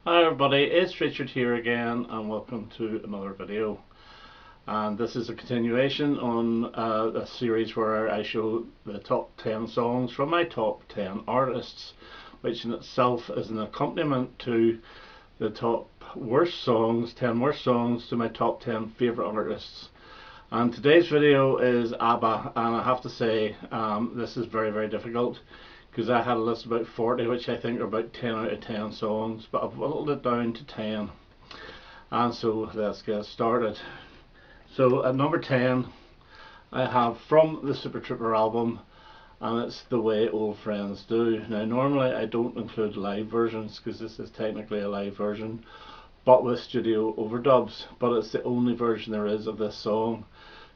Hi everybody, it's Richard here again and welcome to another video. And this is a continuation on a series where I show the top 10 songs from my top 10 artists, which in itself is an accompaniment to the top worst songs, 10 worst songs to my top 10 favourite artists. And today's video is ABBA, and I have to say this is very difficult, because I had a list of about 40 which I think are about 10 out of 10 songs, but I've whittled it down to 10, and so let's get started. So at number 10 I have from the Super Trooper album, and it's The Way Old Friends Do. Now normally I don't include live versions because this is technically a live version but with studio overdubs, but it's the only version there is of this song.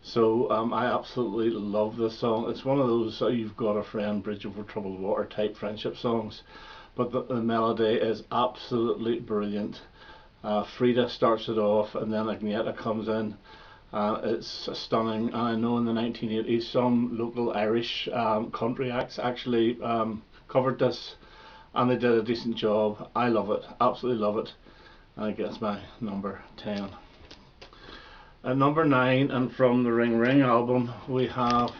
So I absolutely love this song. It's one of those You've Got a Friend, Bridge Over Troubled Water type friendship songs, but the melody is absolutely brilliant. Frida starts it off and then Agneta comes in. It's stunning, and I know in the 1980s some local Irish country acts actually covered this, and they did a decent job. I love it, absolutely love it, and I guess my number 10. At number 9, and from the Ring Ring album, we have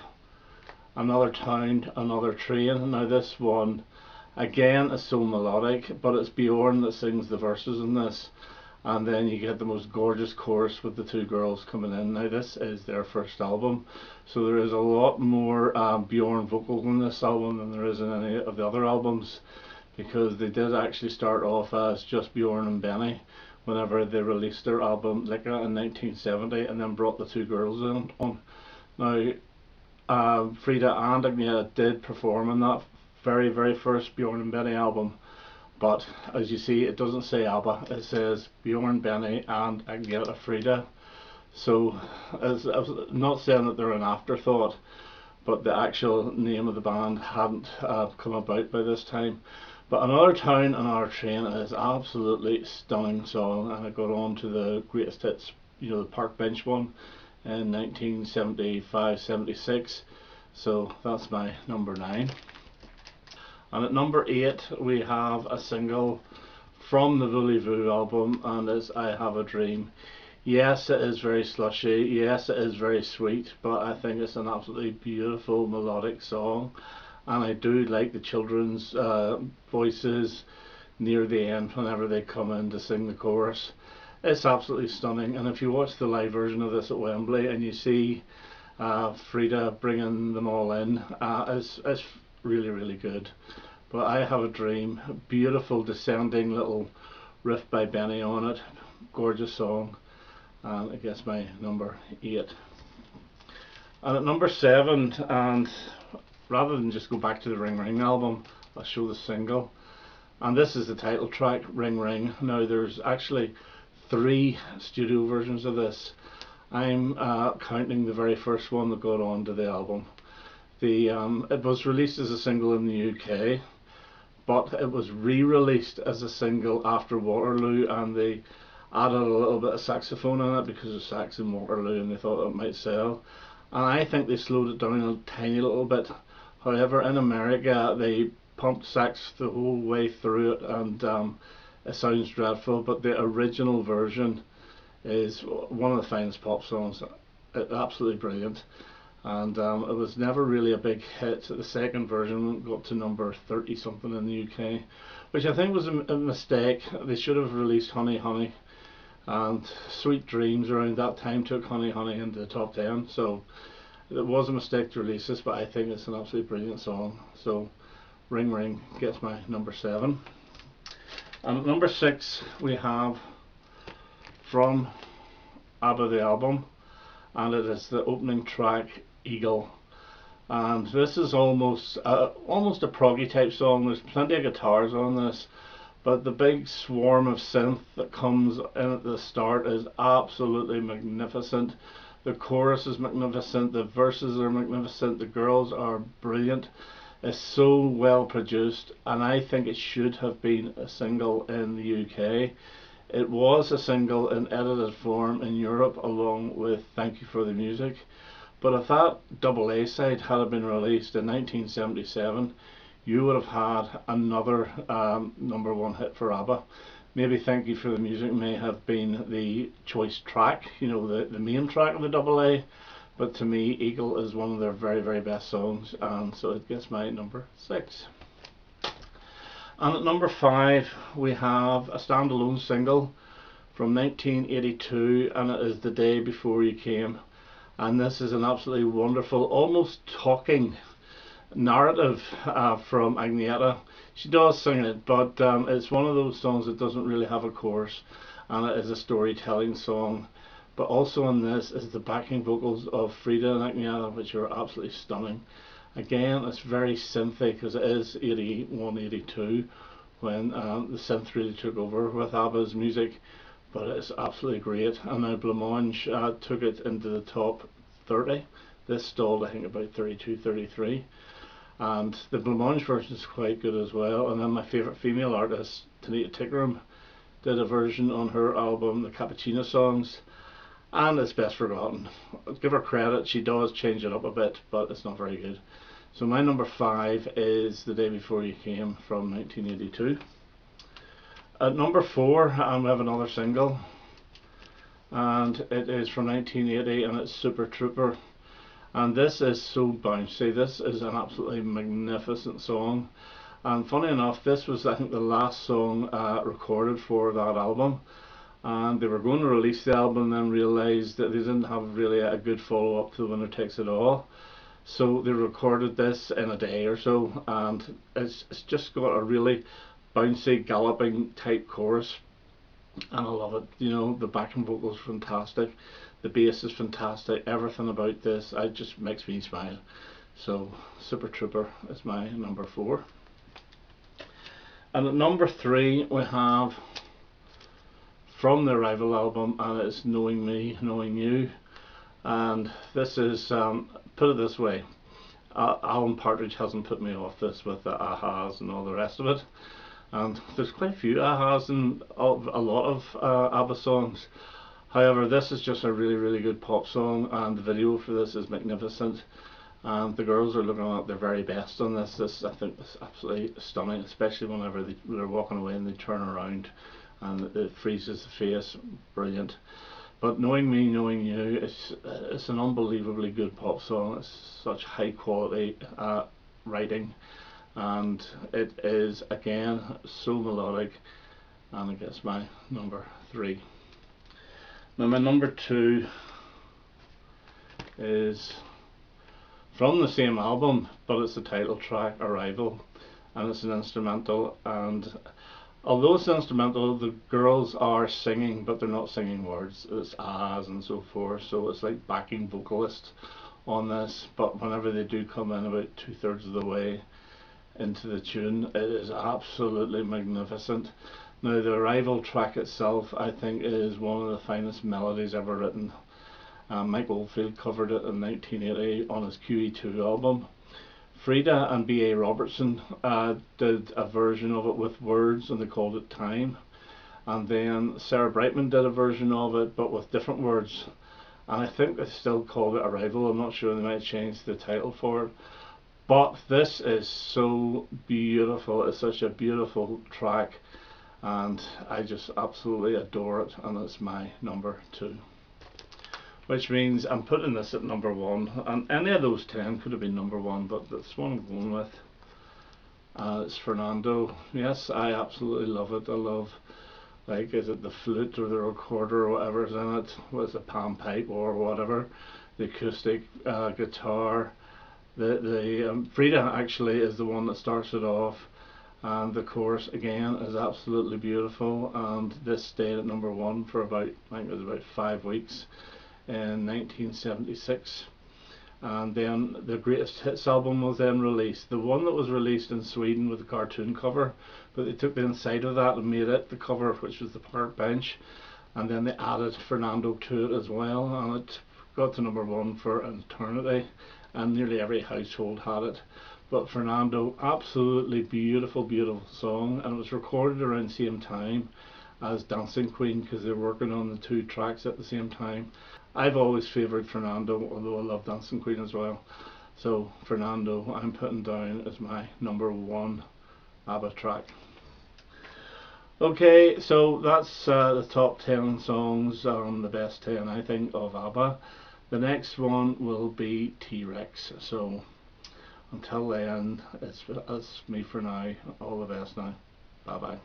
Another Town, Another Train. Now this one again is so melodic, but it's Bjorn that sings the verses in this, and then you get the most gorgeous chorus with the two girls coming in. Now this is their first album, so there is a lot more Bjorn vocals in this album than there is in any of the other albums, because they did actually start off as just Bjorn and Benny whenever they released their album Lika in 1970, and then brought the two girls in on. Now Frida and Agneta did perform in that very first Bjorn and Benny album, but as you see it doesn't say ABBA, it says Bjorn, Benny and Agneta Frida. So as I was not saying that they're an afterthought, but the actual name of the band hadn't come about by this time. But Another Town, Another Train is absolutely stunning song, and it got on to the greatest hits, the Park Bench one in 1975-76. So that's my number 9. And at number 8 we have a single from the Voulez-Vous album, and it's I Have a Dream. Yes, it is very slushy, yes it is very sweet, but I think it's an absolutely beautiful melodic song, and I do like the children's voices near the end whenever they come in to sing the chorus. It's absolutely stunning, and if you watch the live version of this at Wembley and you see Frida bringing them all in, it's really good. But I Have a Dream, beautiful descending little riff by Benny on it, gorgeous song, and I guess my number 8. And at number 7, and rather than just go back to the Ring Ring album, I'll show the single, and this is the title track, Ring Ring. Now there's actually 3 studio versions of this. I'm counting the very first one that got onto the album. It was released as a single in the UK, but it was re-released as a single after Waterloo, and they added a little bit of saxophone in it because of sax in Waterloo and they thought it might sell, and I think they slowed it down a tiny little bit. However, in America they pumped sax the whole way through it, and it sounds dreadful, but the original version is one of the finest pop songs. It's absolutely brilliant, and it was never really a big hit. The second version got to number 30 something in the UK, which I think was a mistake. They should have released Honey Honey, and Sweet Dreams around that time took Honey Honey into the top 10, so it was a mistake to release this, but I think it's an absolutely brilliant song. So Ring Ring gets my number 7. And at number 6 we have from ABBA the album, and it is the opening track, Eagle. And this is almost a proggy type song. There's plenty of guitars on this, but the big swarm of synth that comes in at the start is absolutely magnificent. The chorus is magnificent, the verses are magnificent, the girls are brilliant. It's so well produced, and I think it should have been a single in the UK. It was a single in edited form in Europe along with Thank You for the Music, but if that double A side had been released in 1977, you would have had another number 1 hit for ABBA. maybe Thank You for the Music may have been the choice track, you know, the main track of the double A, but to me Eagle is one of their very, very best songs, and so it gets my number 6. And at number 5 we have a standalone single from 1982, and it is The Day Before You Came. And this is an absolutely wonderful, almost talking narrative from Agnieszka. She does sing it, but it's one of those songs that doesn't really have a chorus, and it is a storytelling song. But also in this is the backing vocals of Frida and Agnieszka, which are absolutely stunning. Again, it's very synthy because it is 81, 82 when the synth really took over with ABBA's music, but it's absolutely great. And now Blancmange took it into the top 30. This stalled I think about 32, 33. And the Blancmange version is quite good as well. And then my favourite female artist, Tanita Tikaram, did a version on her album, the Cappuccino Songs, and it's best forgotten. I'll give her credit, she does change it up a bit, but it's not very good. So my number 5 is The Day Before You Came from 1982. At number 4 we have another single, and it is from 1980, and it's Super Trooper. And this is so bouncy. This is an absolutely magnificent song, and funny enough, this was I think the last song recorded for that album, and they were going to release the album and then realised that they didn't have really a good follow up to The Winner Takes It All, so they recorded this in a day or so, and it's just got a really bouncy galloping type chorus, and I love it. You know, the backing vocals are fantastic, the bass is fantastic, everything about this it just makes me smile. So Super Trooper is my number 4. And at number 3 we have from the Arrival album, and it's Knowing Me, Knowing You. And this is, put it this way, Alan Partridge hasn't put me off this with the Ahas and all the rest of it. And there's quite a few Ahas and a lot of ABBA songs. However, this is just a really, really good pop song, and the video for this is magnificent. And the girls are looking at their very best on this. This I think is absolutely stunning, especially whenever they're walking away and they turn around and it freezes the face. Brilliant. But Knowing Me, Knowing You, it's an unbelievably good pop song. It's such high quality writing, and it is again so melodic, and it gets my number 3. Now my number 2 is from the same album, but it's the title track, Arrival, and it's an instrumental. And although it's instrumental, the girls are singing, but they're not singing words. It's ahs and so forth, so it's like backing vocalists on this. But whenever they do come in about 2/3 of the way into the tune, it is absolutely magnificent. Now the Arrival track itself I think is one of the finest melodies ever written. Mike Oldfield covered it in 1980 on his QE2 album. Frida and B.A. Robertson did a version of it with words, and they called it Time. And then Sarah Brightman did a version of it but with different words, and I think they still called it Arrival. I'm not sure, they might change the title for it. But this is so beautiful. It's such a beautiful track, and I just absolutely adore it, and it's my number 2. Which means I'm putting this at number 1, and any of those 10 could have been number 1, but that's one I'm going with. It's Fernando. Yes, I absolutely love it. I love, like, is it the flute or the recorder or whatever's in it, was a pan pipe or whatever, the acoustic guitar. The Frida actually is the one that starts it off, and the chorus again is absolutely beautiful, and this stayed at number 1 for about, I think it was about 5 weeks in 1976. And then the Greatest Hits album was then released, the one that was released in Sweden with the cartoon cover, but they took the inside of that and made it the cover, which was the park bench, and then they added Fernando to it as well, and it got to number 1 for an eternity, and nearly every household had it. But Fernando, absolutely beautiful, beautiful song, and it was recorded around the same time as Dancing Queen because they were working on the 2 tracks at the same time. I've always favoured Fernando, although I love Dancing Queen as well. So Fernando I'm putting down as my number 1 ABBA track. Okay, so that's the top 10 songs, the best 10 I think of ABBA. The next one will be T-Rex. So until then, it's me for now. All the best now. Bye bye.